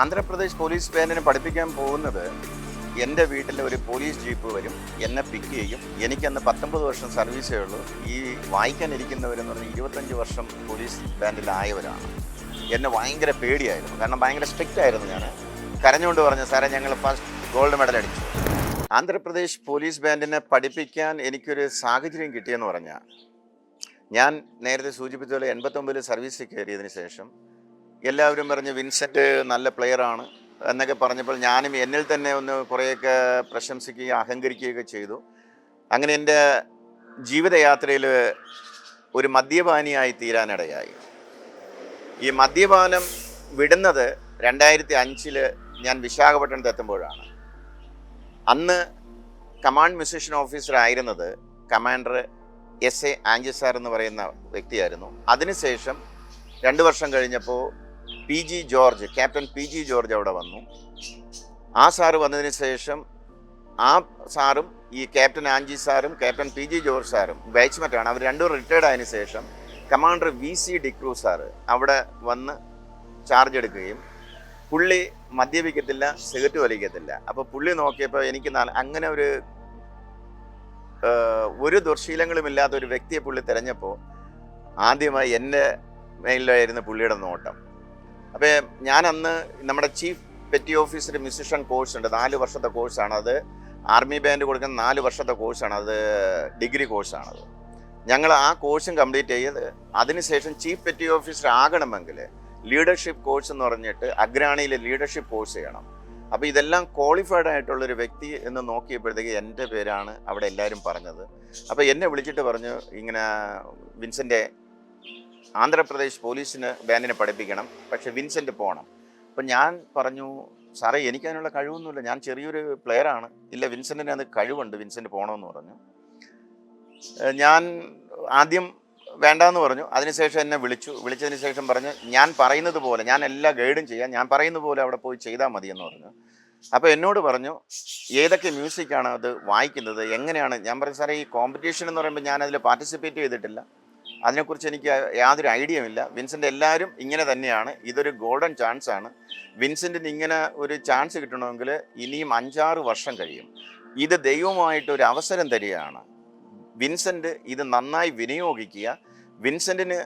Andhra Pradesh police ബാൻഡിനെ പഠിപ്പിക്കാൻ പോകുന്നത് എൻ്റെ വീട്ടിൽ ഒരു പോലീസ് ജീപ്പ് വരും, എന്നെ പിക്ക് ചെയ്യും. എനിക്കന്ന് 19 വർഷം സർവീസേ ഉള്ളൂ. ഈ വായിക്കാനിരിക്കുന്നവരെന്ന് പറഞ്ഞാൽ 25 വർഷം പോലീസ് ബാൻഡിലായവരാണ്. എന്നെ ഭയങ്കര പേടിയായിരുന്നു, കാരണം ഭയങ്കര സ്ട്രിക്റ്റ് ആയിരുന്നു. ഞാൻ കരഞ്ഞുകൊണ്ട് പറഞ്ഞു, സാറേ ഞങ്ങൾ ഫസ്റ്റ് ഗോൾഡ് മെഡൽ അടിച്ചു. ആന്ധ്രാപ്രദേശ് പോലീസ് ബാൻഡിനെ പഠിപ്പിക്കാൻ എനിക്കൊരു സാഹചര്യം കിട്ടിയെന്ന് പറഞ്ഞാൽ, ഞാൻ നേരത്തെ സൂചിപ്പിച്ച പോലെ 89 സർവീസിൽ കയറിയതിന് ശേഷം എല്ലാവരും പറഞ്ഞ് വിൻസെൻ്റ് നല്ല പ്ലെയറാണ് എന്നൊക്കെ പറഞ്ഞപ്പോൾ ഞാനും എന്നിൽ തന്നെ ഒന്ന് കുറേയൊക്കെ പ്രശംസിക്കുകയും അഹങ്കരിക്കുകയൊക്കെ ചെയ്തു. അങ്ങനെ എൻ്റെ ജീവിതയാത്രയിൽ ഒരു മദ്യപാനിയായി തീരാനിടയായി. ഈ മദ്യപാനം വിടുന്നത് 2005 ഞാൻ വിശാഖപട്ടണത്ത് എത്തുമ്പോഴാണ്. അന്ന് കമാൻഡ് മ്യൂസിഷ്യൻ ഓഫീസർ ആയിരുന്നത് കമാൻഡർ SA ആഞ്ചി സാർ എന്ന് പറയുന്ന വ്യക്തിയായിരുന്നു. അതിനുശേഷം 2 വർഷം കഴിഞ്ഞപ്പോൾ PG George, captain PG George അവിടെ വന്നു. ആ സാറ് വന്നതിന് ശേഷം ആ സാറും ഈ ക്യാപ്റ്റൻ ആഞ്ചി സാറും ക്യാപ്റ്റൻ PG ജോർജ് സാറും ബാച്ച്മേറ്റാണ്. അവർ രണ്ടും റിട്ടയർഡ് ആയതിനു ശേഷം കമാൻഡർ VC ഡിക്രൂസ് സാറ് അവിടെ വന്ന് ചാർജ് എടുക്കുകയും, പുള്ളി മദ്യപിക്കത്തില്ല, സിഗരറ്റ് വലിക്കത്തില്ല. അപ്പോൾ പുള്ളി നോക്കിയപ്പോൾ എനിക്ക് അങ്ങനെ ഒരു ദുർശീലങ്ങളുമില്ലാത്ത ഒരു വ്യക്തിയെ പുള്ളി തിരഞ്ഞപ്പോൾ ആദ്യമായി എൻ്റെ മേലിലായിരുന്നു പുള്ളിയുടെ നോട്ടം. അപ്പോൾ ഞാൻ അന്ന് നമ്മുടെ chief petty officer musician course ഉണ്ട്, 4 വർഷത്തെ കോഴ്സാണ് അത്. ആർമി ബാൻഡ് കൊടുക്കുന്ന 4 വർഷത്തെ കോഴ്സാണ് അത്, ഡിഗ്രി കോഴ്സാണത്. ഞങ്ങൾ ആ കോഴ്സും കംപ്ലീറ്റ് ചെയ്ത് അതിനുശേഷം ചീഫ് പെറ്റി ഓഫീസർ ആകണമെങ്കിൽ ലീഡർഷിപ്പ് കോഴ്സ് എന്ന് പറഞ്ഞിട്ട് അഗ്രാണിയിൽ ലീഡർഷിപ്പ് കോഴ്സ് ചെയ്യണം. അപ്പോൾ ഇതെല്ലാം ക്വാളിഫൈഡ് ആയിട്ടുള്ളൊരു വ്യക്തി എന്ന് നോക്കിയപ്പോഴത്തേക്ക് എൻ്റെ പേരാണ് അവിടെ എല്ലാവരും പറഞ്ഞത്. അപ്പോൾ എന്നെ വിളിച്ചിട്ട് പറഞ്ഞു, ഇങ്ങനെ വിൻസെൻ്റ് ആന്ധ്രാപ്രദേശ് പോലീസിന് ബാൻഡിനെ പഠിപ്പിക്കണം, പക്ഷെ വിൻസെൻ്റ് പോകണം. അപ്പം ഞാൻ പറഞ്ഞു, സാറേ എനിക്കതിനുള്ള കഴിവൊന്നുമില്ല, ഞാൻ ചെറിയൊരു പ്ലെയറാണ്. ഇല്ല, വിൻസെൻറ്റിന് അത് കഴിവുണ്ട്, വിൻസെൻ്റ് പോകണമെന്ന് പറഞ്ഞു. ഞാൻ ആദ്യം വേണ്ടാന്ന് പറഞ്ഞു. അതിനുശേഷം എന്നെ വിളിച്ചതിന് ശേഷം പറഞ്ഞു, ഞാൻ പറയുന്നത് പോലെ, ഞാൻ എല്ലാ ഗൈഡും ചെയ്യാം, ഞാൻ പറയുന്നത് പോലെ അവിടെ പോയി ചെയ്താൽ മതിയെന്ന് പറഞ്ഞു. അപ്പോൾ എന്നോട് പറഞ്ഞു, ഏതൊക്കെ മ്യൂസിക്കാണ് അത് വായിക്കുന്നത്, എങ്ങനെയാണ്? ഞാൻ പറഞ്ഞു, സാറേ ഈ കോമ്പറ്റീഷൻ എന്ന് പറയുമ്പോൾ ഞാൻ അതിൽ പാർട്ടിസിപ്പേറ്റ് ചെയ്തിട്ടില്ല, അതിനെക്കുറിച്ച് എനിക്ക് യാതൊരു ഐഡിയയും ഇല്ല. വിൻസെൻ്റ് എല്ലാവരും ഇങ്ങനെ തന്നെയാണ്, ഇതൊരു ഗോൾഡൻ ചാൻസ് ആണ്. വിൻസെൻറ്റിന് ഇങ്ങനെ ഒരു ചാൻസ് കിട്ടണമെങ്കിൽ ഇനിയും 5-6 വർഷം കഴിയും. ഇത് ദൈവമായിട്ടൊരു അവസരം തരികയാണ്. വിൻസെൻ്റ് ഇത് നന്നായി വിനിയോഗിക്കുക. വിൻസെൻറ്റിന്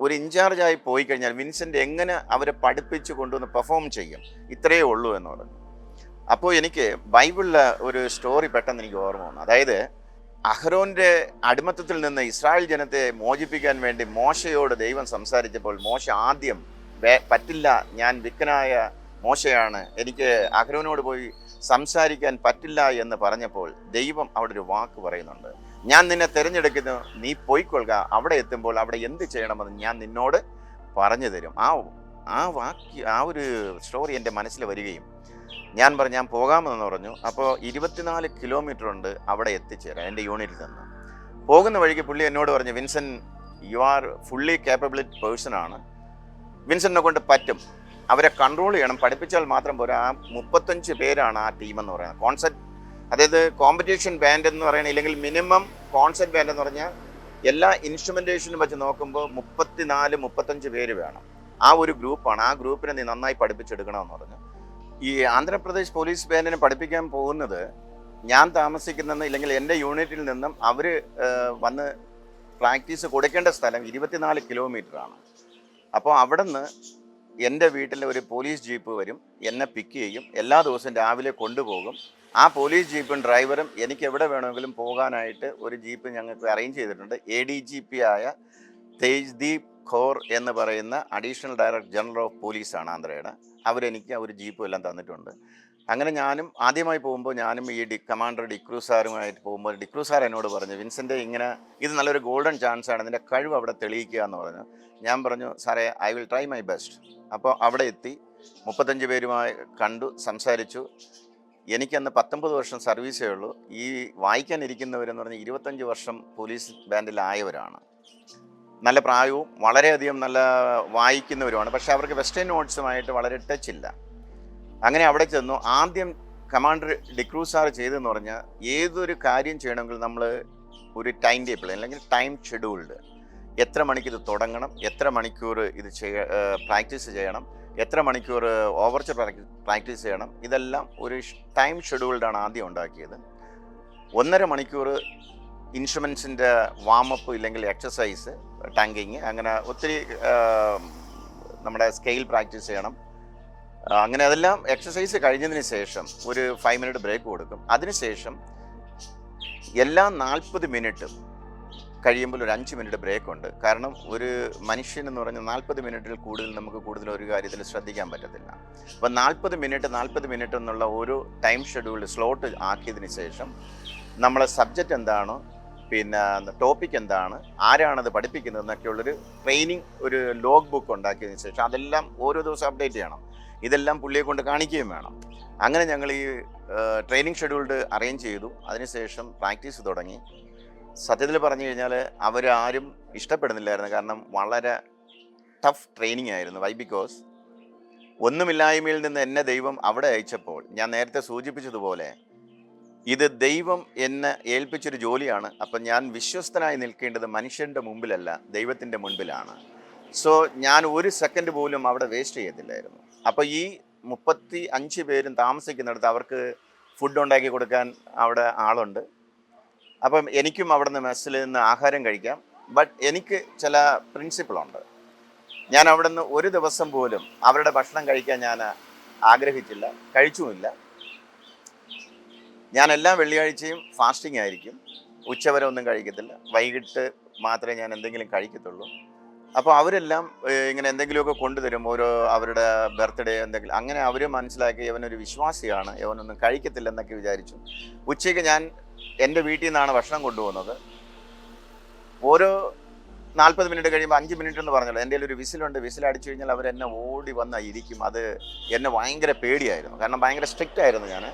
ഒരു ഇൻചാർജായി പോയി കഴിഞ്ഞാൽ വിൻസെൻ്റ് എങ്ങനെ അവരെ പഠിപ്പിച്ച് കൊണ്ടുവന്ന് പെർഫോം ചെയ്യും, ഇത്രയേ ഉള്ളൂ എന്ന് പറഞ്ഞു. അപ്പോൾ എനിക്ക് ബൈബിളിലെ ഒരു സ്റ്റോറി പെട്ടെന്ന് എനിക്ക് ഓർമ്മ വന്നു. അതായത് അഹ്റോൻ്റെ അടിമത്തത്തിൽ നിന്ന് ഇസ്രായേൽ ജനത്തെ മോചിപ്പിക്കാൻ വേണ്ടി മോശയോട് ദൈവം സംസാരിച്ചപ്പോൾ മോശ ആദ്യം പറ്റില്ല, ഞാൻ വിക്കനായ മോശയാണ്, എനിക്ക് അഹ്റോനോട് പോയി സംസാരിക്കാൻ പറ്റില്ല എന്ന് പറഞ്ഞപ്പോൾ ദൈവം അവിടെ ഒരു വാക്ക് പറയുന്നുണ്ട്, ഞാൻ നിന്നെ തിരഞ്ഞെടുക്കുന്നു, നീ പോയിക്കൊള്ളുക, അവിടെ എത്തുമ്പോൾ അവിടെ എന്ത് ചെയ്യണമെന്ന് ഞാൻ നിന്നോട് പറഞ്ഞു തരും. ആ ഒരു സ്റ്റോറി എൻ്റെ മനസ്സിൽ വരികയും ഞാൻ പറഞ്ഞു, ഞാൻ പോകാമെന്ന് പറഞ്ഞു. അപ്പോൾ 24 കിലോമീറ്റർ ഉണ്ട് അവിടെ എത്തിച്ചേരാം എൻ്റെ യൂണിറ്റിൽ നിന്ന്. പോകുന്ന വഴിക്ക് പുള്ളി എന്നോട് പറഞ്ഞു, Vincent you are fully capability പേഴ്സണാണ്, വിൻസെൻറ്റിനെ കൊണ്ട് പറ്റും, അവരെ കൺട്രോൾ ചെയ്യണം, പഠിപ്പിച്ചാൽ മാത്രം പോരാ. 35 പേരാണ് ആ ടീമെന്ന് പറയുന്നത്. കോൺസെപ്റ്റ്, അതായത് കോമ്പറ്റീഷൻ ബാൻഡ് എന്ന് പറയുന്നത്, ഇല്ലെങ്കിൽ മിനിമം കോൺസെർട്ട് ബാൻഡ് എന്ന് പറഞ്ഞാൽ എല്ലാ ഇൻസ്ട്രുമെൻറ്റേഷനും വെച്ച് നോക്കുമ്പോൾ 34-35 പേര് വേണം. ആ ഒരു ഗ്രൂപ്പാണ്. ആ ഗ്രൂപ്പിനെ നീ നന്നായി പഠിപ്പിച്ചെടുക്കണമെന്ന് പറഞ്ഞു. ഈ ആന്ധ്രാപ്രദേശ് പോലീസ് ബാൻഡിനെ പഠിപ്പിക്കാൻ പോകുന്നത് ഞാൻ താമസിക്കുന്ന, ഇല്ലെങ്കിൽ എൻ്റെ യൂണിറ്റിൽ നിന്നും അവർ വന്ന് പ്രാക്ടീസ് കൊടുക്കേണ്ട സ്ഥലം 24 കിലോമീറ്ററാണ്. അപ്പോൾ അവിടെ നിന്ന് എൻ്റെ വീട്ടിൽ ഒരു പോലീസ് ജീപ്പ് വരും, എന്നെ പിക്ക് ചെയ്യും, എല്ലാ ദിവസവും രാവിലെ കൊണ്ടുപോകും. ആ പോലീസ് ജീപ്പും ഡ്രൈവറും എനിക്ക് എവിടെ വേണമെങ്കിലും പോകാനായിട്ട് ഒരു ജീപ്പ് ഞങ്ങൾക്ക് അറേഞ്ച് ചെയ്തിട്ടുണ്ട്. ADGP ആയ തേജ്ദീപ് ഖോർ എന്ന് പറയുന്ന അഡീഷണൽ ഡയറക്ടർ ജനറൽ ഓഫ് പോലീസാണ് ആന്ധ്രയുടെ. അവരെനിക്ക് ഒരു ജീപ്പും എല്ലാം തന്നിട്ടുണ്ട്. അങ്ങനെ ഞാനും ആദ്യമായി പോകുമ്പോൾ ഞാനും ഈ കമാൻഡർ ഡിക്രൂസ് സാറുമായിട്ട് പോകുമ്പോൾ ഡിക്രൂസ് സാർ എന്നോട് പറഞ്ഞു, വിൻസെൻ്റ് ഇങ്ങനെ ഇത് നല്ലൊരു ഗോൾഡൻ ചാൻസ് ആണ്, നിൻ്റെ കഴിവ് അവിടെ തെളിയിക്കുക എന്ന് പറഞ്ഞു. ഞാൻ പറഞ്ഞു, സാറേ I will try my best. അപ്പോൾ അവിടെ എത്തി 35 പേരുമായി കണ്ടു, സംസാരിച്ചു. എനിക്കന്ന് 19 വർഷം സർവീസേ ഉള്ളൂ. ഈ വായിക്കാനിരിക്കുന്നവരെന്ന് പറഞ്ഞാൽ 25 വർഷം പോലീസ് ബാൻഡിലായവരാണ്. നല്ല പ്രായവും വളരെയധികം നല്ല വായിക്കുന്നവരുമാണ്. പക്ഷേ അവർക്ക് വെസ്റ്റേൺ നോട്ട്സുമായിട്ട് വളരെ ടച്ച് ഇല്ല. അങ്ങനെ അവിടെ ചെന്നു. ആദ്യം കമാൻഡർ ഡിക്രൂസ് സാർ ചെയ്തതെന്ന് പറഞ്ഞാൽ, ഏതൊരു കാര്യം ചെയ്യണമെങ്കിൽ നമ്മൾ ഒരു ടൈം ടേബിൾ അല്ലെങ്കിൽ ടൈം ഷെഡ്യൂൾഡ്, എത്ര മണിക്ക് ഇത് തുടങ്ങണം, എത്ര മണിക്കൂർ ഇത് പ്രാക്ടീസ് ചെയ്യണം, എത്ര മണിക്കൂർ ഓവർച്ച് പ്രാക്ടീസ് ചെയ്യണം, ഇതെല്ലാം ഒരു ടൈം ഷെഡ്യൂൾഡാണ് ആദ്യം ഉണ്ടാക്കിയത്. 1.5 മണിക്കൂർ ഇൻസ്ട്രുമെൻസിൻ്റെ വാമപ്പ് ഇല്ലെങ്കിൽ എക്സസൈസ്, ടങ്കിങ്, അങ്ങനെ ഒത്തിരി നമ്മുടെ സ്കെയിൽ പ്രാക്ടീസ് ചെയ്യണം. അങ്ങനെ അതെല്ലാം എക്സസൈസ് കഴിഞ്ഞതിന് ശേഷം ഒരു 5 മിനിറ്റ് ബ്രേക്ക് കൊടുക്കും. അതിനുശേഷം എല്ലാ 40 മിനിറ്റും കഴിയുമ്പോൾ ഒരു 5 മിനിറ്റ് ബ്രേക്ക് ഉണ്ട്. കാരണം ഒരു മനുഷ്യൻ എന്ന് പറഞ്ഞാൽ 40 മിനിറ്റിൽ കൂടുതൽ നമുക്ക് കൂടുതൽ ഒരു കാര്യത്തിൽ ശ്രദ്ധിക്കാൻ പറ്റത്തില്ല. അപ്പം 40 മിനിറ്റ് എന്നുള്ള ഒരു ടൈം ഷെഡ്യൂൾ സ്ലോട്ട് ആക്കിയതിന് ശേഷം നമ്മളെ സബ്ജക്റ്റ് എന്താണോ, പിന്നെ ടോപ്പിക് എന്താണ്, ആരാണത് പഠിപ്പിക്കുന്നത് എന്നൊക്കെയുള്ളൊരു ട്രെയിനിങ്, ഒരു ലോഗ് ബുക്ക് ഉണ്ടാക്കിയതിന് ശേഷം അതെല്ലാം ഓരോ ദിവസം അപ്ഡേറ്റ് ചെയ്യണം. ഇതെല്ലാം പുള്ളിയെ കൊണ്ട് കാണിക്കുകയും വേണം. അങ്ങനെ ഞങ്ങൾ ഈ ട്രെയിനിങ് ഷെഡ്യൂൾഡ് അറേഞ്ച് ചെയ്തു. അതിനുശേഷം പ്രാക്ടീസ് തുടങ്ങി. സത്യത്തിൽ പറഞ്ഞു കഴിഞ്ഞാൽ അവരാരും ഇഷ്ടപ്പെടുന്നില്ലായിരുന്നു. കാരണം വളരെ ടഫ് ട്രെയിനിങ് ആയിരുന്നു. വൈ? ബിക്കോസ് ഒന്നുമില്ലായ്മയിൽ നിന്ന് എന്നെ ദൈവം അവിടെ അയച്ചപ്പോൾ, ഞാൻ നേരത്തെ സൂചിപ്പിച്ചതുപോലെ, ഇത് ദൈവം എന്നെ ഏൽപ്പിച്ചൊരു ജോലിയാണ്. അപ്പം ഞാൻ വിശ്വസ്തനായി നിൽക്കേണ്ടത് മനുഷ്യൻ്റെ മുമ്പിലല്ല, ദൈവത്തിൻ്റെ മുൻപിലാണ്. സോ ഞാൻ ഒരു സെക്കൻഡ് പോലും അവിടെ വേസ്റ്റ് ചെയ്യത്തില്ലായിരുന്നു. അപ്പോൾ ഈ 35 പേരും താമസിക്കുന്നിടത്ത് അവർക്ക് ഫുഡ് ഉണ്ടാക്കി കൊടുക്കാൻ അവിടെ ആളുണ്ട്. അപ്പം എനിക്കും അവിടെ നിന്ന് മെസ്സിൽ നിന്ന് ആഹാരം കഴിക്കാം. ബട്ട് എനിക്ക് ചില പ്രിൻസിപ്പിളുണ്ട്. ഞാൻ അവിടെ നിന്ന് ഒരു ദിവസം പോലും അവരുടെ ഭക്ഷണം കഴിക്കാൻ ഞാൻ ആഗ്രഹിച്ചില്ല, കഴിച്ചുമില്ല. ഞാൻ എല്ലാ വെള്ളിയാഴ്ചയും ഫാസ്റ്റിംഗ് ആയിരിക്കും. ഉച്ചവരെ ഒന്നും കഴിക്കത്തില്ല. വൈകിട്ട് മാത്രമേ ഞാൻ എന്തെങ്കിലും കഴിക്കത്തുള്ളൂ. അപ്പോൾ അവരെല്ലാം ഇങ്ങനെ എന്തെങ്കിലുമൊക്കെ കൊണ്ടുതരും, ഓരോ അവരുടെ ബർത്ത്ഡേ എന്തെങ്കിലും. അങ്ങനെ അവർ മനസ്സിലാക്കി ഇവനൊരു വിശ്വാസിയാണ്, ഇവനൊന്നും കഴിക്കത്തില്ലെന്നൊക്കെ വിചാരിച്ചു. ഉച്ചയ്ക്ക് ഞാൻ എൻ്റെ വീട്ടിൽ നിന്നാണ് ഭക്ഷണം കൊണ്ടുപോകുന്നത്. ഓരോ 40 മിനിറ്റ് കഴിയുമ്പോൾ 5 മിനിറ്റ് എന്ന് പറഞ്ഞല്ലോ, എൻ്റെ ഒരു വിസിലുണ്ട്. വിസിലടിച്ചു കഴിഞ്ഞാൽ അവരെന്നെ ഓടി വന്ന് ഇരിക്കും. അത് എന്നെ ഭയങ്കര പേടിയായിരുന്നു. കാരണം ഭയങ്കര സ്ട്രിക്റ്റ് ആയിരുന്നു ഞാൻ.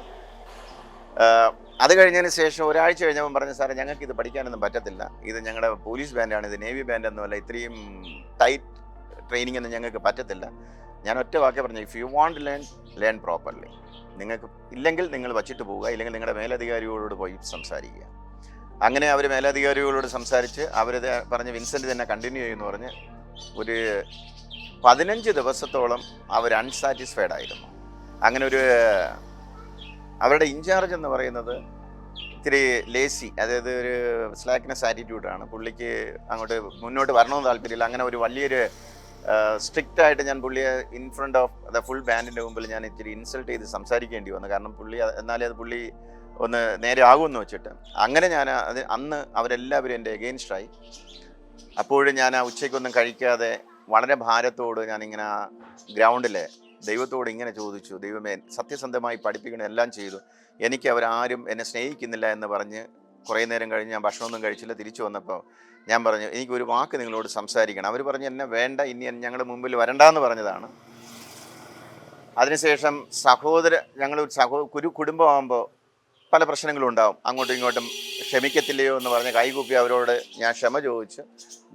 അത് കഴിഞ്ഞതിന് ശേഷം ഒരാഴ്ച കഴിഞ്ഞപ്പോൾ പറഞ്ഞു, സാറേ ഞങ്ങൾക്ക് ഇത് പഠിക്കാനൊന്നും പറ്റത്തില്ല, ഇത് ഞങ്ങളുടെ പോലീസ് ബാൻഡാണ്, ഇത് നേവി ബാൻഡൊന്നുമല്ല, ഇത്രയും ടൈറ്റ് ട്രെയിനിങ് ഒന്നും ഞങ്ങൾക്ക് പറ്റത്തില്ല. ഞാൻ ഒറ്റ വാക്കേ പറഞ്ഞു, if you want learn properly. നിങ്ങൾക്ക് ഇല്ലെങ്കിൽ നിങ്ങൾ വച്ചിട്ട് പോവുക, ഇല്ലെങ്കിൽ നിങ്ങളുടെ മേലധികാരികളോട് പോയി സംസാരിക്കുക. അങ്ങനെ അവർ മേലധികാരികളോട് സംസാരിച്ച് അവർ പറഞ്ഞ് വിൻസെൻ്റ് തന്നെ കണ്ടിന്യൂ ചെയ്യുമെന്ന് പറഞ്ഞ് ഒരു 15 ദിവസത്തോളം അവർ അൺസാറ്റിസ്ഫൈഡ് ആയിരുന്നു. അങ്ങനെ ഒരു അവരുടെ ഇൻചാർജ് എന്ന് പറയുന്നത് ഇത്തിരി ലേസി, അതായത് ഒരു സ്ലാക്നെസ് ആറ്റിറ്റ്യൂഡാണ്. പുള്ളിക്ക് അങ്ങോട്ട് മുന്നോട്ട് വരണമെന്ന് താല്പര്യമില്ല. അങ്ങനെ ഒരു വലിയൊരു സ്ട്രിക്റ്റ് ആയിട്ട് ഞാൻ പുള്ളിയെ in front of the full ബാൻഡിൻ്റെ മുമ്പിൽ ഞാൻ ഇത്തിരി ഇൻസൾട്ട് ചെയ്ത് സംസാരിക്കേണ്ടി വന്നു. കാരണം പുള്ളി എന്നാലേ അത് പുള്ളി ഒന്ന് നേരെ ആകുമെന്ന് വെച്ചിട്ട്. അങ്ങനെ ഞാൻ അന്ന് അവരെല്ലാവരും എൻ്റെ എഗെയിൻസ്റ്റായി. അപ്പോഴും ഞാൻ ആ ഉച്ചയ്ക്കൊന്നും കഴിക്കാതെ വളരെ ഭാരത്തോട് ഞാനിങ്ങനെ ഗ്രൗണ്ടിൽ ദൈവത്തോട് ഇങ്ങനെ ചോദിച്ചു, ദൈവമേ സത്യസന്ധമായി പഠിപ്പിക്കണം, എല്ലാം ചെയ്തു, എനിക്ക് അവരാരും എന്നെ സ്നേഹിക്കുന്നില്ല എന്ന് പറഞ്ഞ് കുറേ നേരം കഴിഞ്ഞ് ഞാൻ ഭക്ഷണമൊന്നും കഴിച്ചില്ല. തിരിച്ചു വന്നപ്പോൾ ഞാൻ പറഞ്ഞു, എനിക്കൊരു വാക്ക് നിങ്ങളോട് സംസാരിക്കണം. അവർ പറഞ്ഞു, എന്നെ വേണ്ട, ഇനി ഞങ്ങളുടെ മുമ്പിൽ വരണ്ടെന്ന് പറഞ്ഞതാണ്. അതിനുശേഷം ഞങ്ങളൊരു കുടുംബമാകുമ്പോൾ പല പ്രശ്നങ്ങളും ഉണ്ടാവും. അങ്ങോട്ടും ഇങ്ങോട്ടും ക്ഷമിക്കത്തില്ലയോ എന്ന് പറഞ്ഞ് കൈകൂപ്പി അവരോട് ഞാൻ ക്ഷമ ചോദിച്ചു.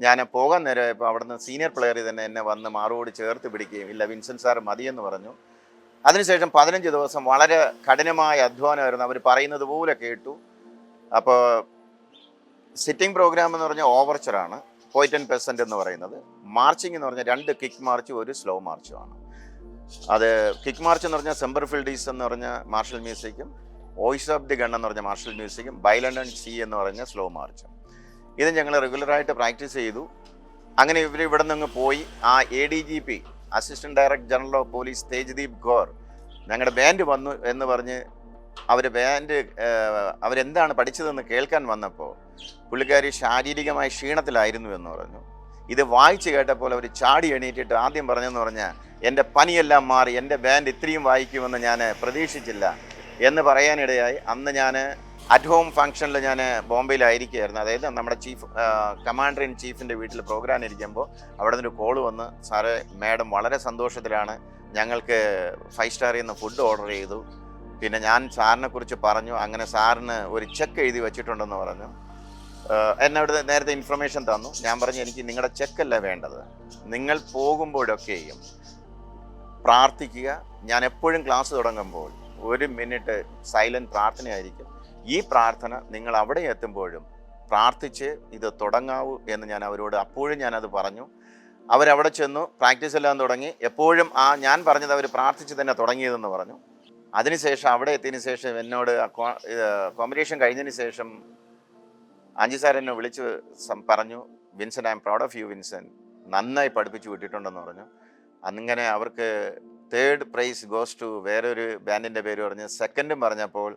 ഞാൻ പോകാൻ നേരമായപ്പോൾ അവിടുന്ന് സീനിയർ പ്ലെയർ തന്നെ എന്നെ വന്ന് മാറോട് ചേർത്ത് പിടിക്കുകയും, ഇല്ല വിൻസെൻ്റ് സാറ് മതിയെന്ന് പറഞ്ഞു. അതിനുശേഷം 15 ദിവസം വളരെ കഠിനമായ അധ്വാനമായിരുന്നു. അവർ പറയുന്നത് പോലെ കേട്ടു. അപ്പോൾ സിറ്റിംഗ് പ്രോഗ്രാം എന്ന് പറഞ്ഞാൽ ഓവർച്ചറാണ്, പോയിന്റ് ആൻഡ് പെർസെൻ്റ് എന്ന് പറയുന്നത്. മാർച്ചിങ് എന്ന് പറഞ്ഞാൽ 2 കിക്ക് മാർച്ചും 1 സ്ലോ മാർച്ചുമാണ്. അത് കിക്ക് മാർച്ച് എന്ന് പറഞ്ഞാൽ സെമ്പർ ഫിൽഡീസ് എന്ന് പറഞ്ഞ മാർഷൽ മ്യൂസിക്കും, വോയിസ് ഓഫ് ദി ഗൺ എന്ന് പറഞ്ഞ മാർഷൽ മ്യൂസിക്കും, ബൈലൻഡ് ആൻഡ് സി എന്ന് പറഞ്ഞ സ്ലോ മാർച്ചും. ഇത് ഞങ്ങൾ റെഗുലറായിട്ട് പ്രാക്ടീസ് ചെയ്തു. അങ്ങനെ ഇവിടെ നിന്ന് പോയി ആ ADGP assistant director general of police Tejdeep Gaur ഞങ്ങളുടെ ബാൻഡ് വന്നു എന്ന് പറഞ്ഞ് അവരെന്താണ് പഠിച്ചതെന്ന് കേൾക്കാൻ വന്നപ്പോൾ പുള്ളിക്കാരി ശാരീരികമായി ക്ഷീണത്തിലായിരുന്നു എന്ന് പറഞ്ഞു. ഇത് വായിച്ച് കേട്ടപ്പോൾ അവർ ചാടി എണീറ്റിട്ട് ആദ്യം പറഞ്ഞെന്ന് പറഞ്ഞാൽ, എൻ്റെ പനിയെല്ലാം മാറി, എൻ്റെ ബാൻഡ് ഇത്രയും വായിക്കുമെന്ന് ഞാൻ പ്രതീക്ഷിച്ചില്ല എന്ന് പറയാനിടയായി. അന്ന് ഞാൻ അറ്റ് ഹോം ഫംഗ്ഷനിൽ ഞാൻ ബോംബെയിലായിരിക്കുകയായിരുന്നു. അതായത് നമ്മുടെ കമാൻഡർ ഇൻ ചീഫിൻ്റെ വീട്ടിൽ പ്രോഗ്രാം ഇരിക്കുമ്പോൾ അവിടെ നിന്നൊരു കോള് വന്ന്, സാറേ മാഡം വളരെ സന്തോഷത്തിലാണ്, ഞങ്ങൾക്ക് 5 സ്റ്റാറിൽ നിന്ന് ഫുഡ് ഓർഡർ ചെയ്തു, പിന്നെ ഞാൻ സാറിനെക്കുറിച്ച് പറഞ്ഞു, അങ്ങനെ സാറിന് ഒരു ചെക്ക് എഴുതി വെച്ചിട്ടുണ്ടെന്ന് പറഞ്ഞു. എന്നോട് നേരത്തെ ഇൻഫർമേഷൻ തന്നു. ഞാൻ പറഞ്ഞു, എനിക്ക് നിങ്ങളുടെ ചെക്കല്ല വേണ്ടത്, നിങ്ങൾ പോകുമ്പോഴൊക്കെയും പ്രാർത്ഥിക്കുക. ഞാൻ എപ്പോഴും ക്ലാസ് തുടങ്ങുമ്പോൾ 1 മിനിറ്റ് സൈലൻറ്റ് പ്രാർത്ഥനയായിരിക്കും. ഈ പ്രാർത്ഥന നിങ്ങൾ അവിടെ എത്തുമ്പോഴും പ്രാർത്ഥിച്ച് ഇത് തുടങ്ങാവൂ എന്ന് ഞാൻ അവരോട് അപ്പോഴും ഞാനത് പറഞ്ഞു. അവരവിടെ ചെന്നു, പ്രാക്ടീസ് എല്ലാം തുടങ്ങി. എപ്പോഴും ഞാൻ പറഞ്ഞത് അവർ പ്രാർത്ഥിച്ച് തന്നെ തുടങ്ങിയതെന്ന് പറഞ്ഞു. അതിനുശേഷം അവിടെ എത്തിയതിന് ശേഷം എന്നോട് കോമ്പറ്റീഷൻ കഴിഞ്ഞതിന് ശേഷം ആഞ്ചി സാർ എന്നെ വിളിച്ച് പറഞ്ഞു, Vincent, I'm proud of you Vincent, നന്നായി പഠിപ്പിച്ച് വിട്ടിട്ടുണ്ടെന്ന് പറഞ്ഞു. അന്നിങ്ങനെ അവർക്ക് 3rd പ്രൈസ് ഗോസ് ടു വേറൊരു ബാൻഡിൻ്റെ പേര് പറഞ്ഞ്. 2nd പറഞ്ഞപ്പോൾ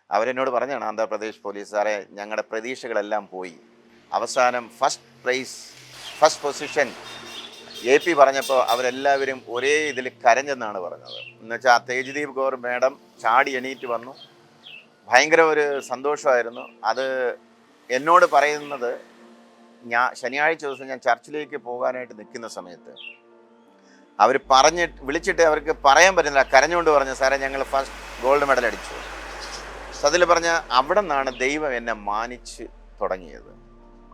അവരെന്നോട് പറഞ്ഞാണ്, ആന്ധ്രാപ്രദേശ് പോലീസ്, സാറേ ഞങ്ങളുടെ പ്രതീക്ഷകളെല്ലാം പോയി. അവസാനം ഫസ്റ്റ് പൊസിഷൻ AP പറഞ്ഞപ്പോൾ അവരെല്ലാവരും ഒരേ ഇതിൽ കരഞ്ഞെന്നാണ് പറഞ്ഞത്. എന്നുവെച്ചാൽ തേജ്ദീപ് കൗർ മാഡം ചാടി എണീറ്റ് വന്നു. ഭയങ്കര ഒരു സന്തോഷമായിരുന്നു. അത് എന്നോട് പറയുന്നത്, ശനിയാഴ്ച ദിവസം ഞാൻ ചർച്ചിലേക്ക് പോകാനായിട്ട് നിൽക്കുന്ന സമയത്ത് അവർ വിളിച്ചിട്ട് അവർക്ക് പറയാൻ പറ്റുന്നില്ല, കരഞ്ഞുകൊണ്ട് പറഞ്ഞു, സാറേ ഞങ്ങൾ ഫസ്റ്റ് ഗോൾഡ് മെഡൽ അടിച്ചു. അതിൽ പറഞ്ഞ അവിടെ നിന്നാണ് ദൈവം എന്നെ മാനിച്ച് തുടങ്ങിയത്.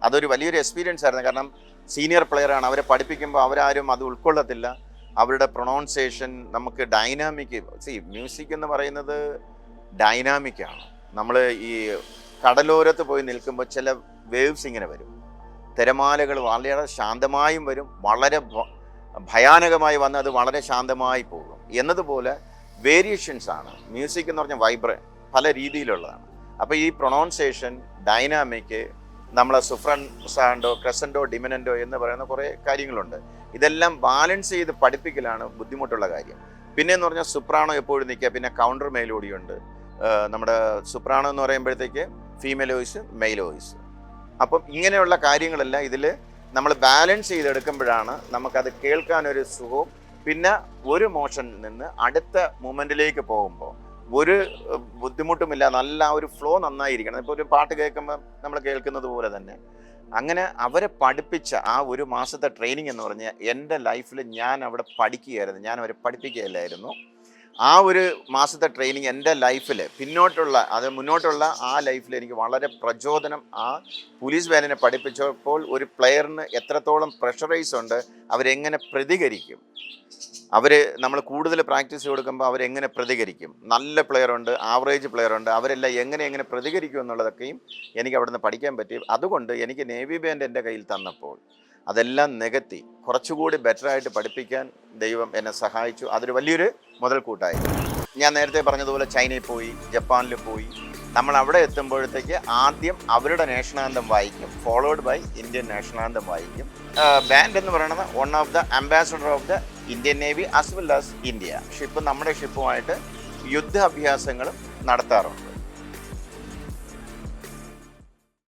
അതൊരു വലിയൊരു എക്സ്പീരിയൻസ് ആയിരുന്നു. കാരണം സീനിയർ പ്ലെയറാണ്, അവരെ പഠിപ്പിക്കുമ്പോൾ അവരാരും അത് ഉൾക്കൊള്ളത്തില്ല. അവരുടെ പ്രൊണൗൺസിയേഷൻ നമുക്ക് മ്യൂസിക് എന്ന് പറയുന്നത് ഡൈനാമിക്കാണ്. നമ്മൾ ഈ കടലോരത്ത് പോയി നിൽക്കുമ്പോൾ ചില വേവ്സ് ഇങ്ങനെ വരും, തിരമാലകൾ വളരെ ശാന്തമായും വരും, വളരെ ഭയാനകമായി വന്ന് അത് വളരെ ശാന്തമായി പോകും എന്നതുപോലെ വേരിയേഷൻസ് ആണ്. മ്യൂസിക് എന്ന് പറഞ്ഞാൽ പല രീതിയിലുള്ളതാണ്. അപ്പോൾ ഈ പ്രൊണൗൺസിയേഷൻ, ഡൈനാമിക്, നമ്മളെ സുഫ്രൻസാൻഡോ, ക്രെസൻഡോ, ഡിമിനൻഡോ എന്ന് പറയുന്ന കുറേ കാര്യങ്ങളുണ്ട്. ഇതെല്ലാം ബാലൻസ് ചെയ്ത് പഠിപ്പിക്കലാണ് ബുദ്ധിമുട്ടുള്ള കാര്യം. പിന്നെ എന്ന് പറഞ്ഞാൽ സുപ്രാണോ എപ്പോഴും നിൽക്കുക, പിന്നെ കൗണ്ടർ മെലോഡിയുണ്ട്. നമ്മുടെ സുപ്രാണോ എന്ന് പറയുമ്പോഴത്തേക്ക് ഫീമെയിൽ വോയിസ്, മെയിൽ വോയിസ്. അപ്പം ഇങ്ങനെയുള്ള കാര്യങ്ങളെല്ലാം ഇതിൽ നമ്മൾ ബാലൻസ് ചെയ്തെടുക്കുമ്പോഴാണ് നമുക്കത് കേൾക്കാനൊരു സുഖവും. പിന്നെ ഒരു മോഷനിൽ നിന്ന് അടുത്ത മൂമെൻറ്റിലേക്ക് പോകുമ്പോൾ ഒരു ബുദ്ധിമുട്ടുമില്ല, നല്ല ഒരു ഫ്ലോ നന്നായിരിക്കണം. ഇപ്പോൾ ഒരു പാട്ട് കേൾക്കുമ്പോൾ നമ്മൾ കേൾക്കുന്നത് പോലെ തന്നെ അങ്ങനെ അവരെ പഠിപ്പിച്ച ആ 1 മാസത്തെ ട്രെയിനിങ് എന്ന് പറഞ്ഞാൽ എൻ്റെ ലൈഫിൽ ഞാൻ അവിടെ പഠിക്കുകയായിരുന്നു, ഞാൻ അവരെ പഠിപ്പിക്കുകയല്ലായിരുന്നു. ആ 1 മാസത്തെ ട്രെയിനിങ് എൻ്റെ ലൈഫിൽ മുന്നോട്ടുള്ള ആ ലൈഫിൽ എനിക്ക് വളരെ പ്രചോദനം. ആ പോലീസ് ബാൻഡിനെ പഠിപ്പിച്ചപ്പോൾ ഒരു പ്ലെയറിന് എത്രത്തോളം പ്രഷറൈസ് ഉണ്ട്, അവരെങ്ങനെ പ്രതികരിക്കും, നമ്മൾ കൂടുതൽ പ്രാക്ടീസ് കൊടുക്കുമ്പോൾ അവരെങ്ങനെ പ്രതികരിക്കും, നല്ല പ്ലെയറുണ്ട്, ആവറേജ് പ്ലെയറുണ്ട്, അവരെല്ലാം എങ്ങനെ പ്രതികരിക്കും എന്നുള്ളതൊക്കെയും എനിക്ക് അവിടെ നിന്ന് പഠിക്കാൻ പറ്റി. അതുകൊണ്ട് എനിക്ക് നേവി ബാൻഡ് എൻ്റെ കയ്യിൽ തന്നപ്പോൾ അതെല്ലാം നികത്തി കുറച്ചുകൂടി ബെറ്ററായിട്ട് പഠിപ്പിക്കാൻ ദൈവം എന്നെ സഹായിച്ചു. അതൊരു വലിയൊരു മുതൽക്കൂട്ടായിരുന്നു. ഞാൻ നേരത്തെ പറഞ്ഞതുപോലെ ചൈനയിൽ പോയി, ജപ്പാനിൽ പോയി. നമ്മൾ അവിടെ എത്തുമ്പോഴത്തേക്ക് ആദ്യം അവരുടെ നാഷണൽ ആന്തം വായിക്കും, followed by Indian national anthem വായിക്കും. ബാൻഡ് എന്ന് പറയുന്നത് one of the ambassador of the Indian navy as well as India. നമ്മുടെ ഷിപ്പുമായിട്ട് യുദ്ധ അഭ്യാസങ്ങളും നടത്താറുണ്ട്.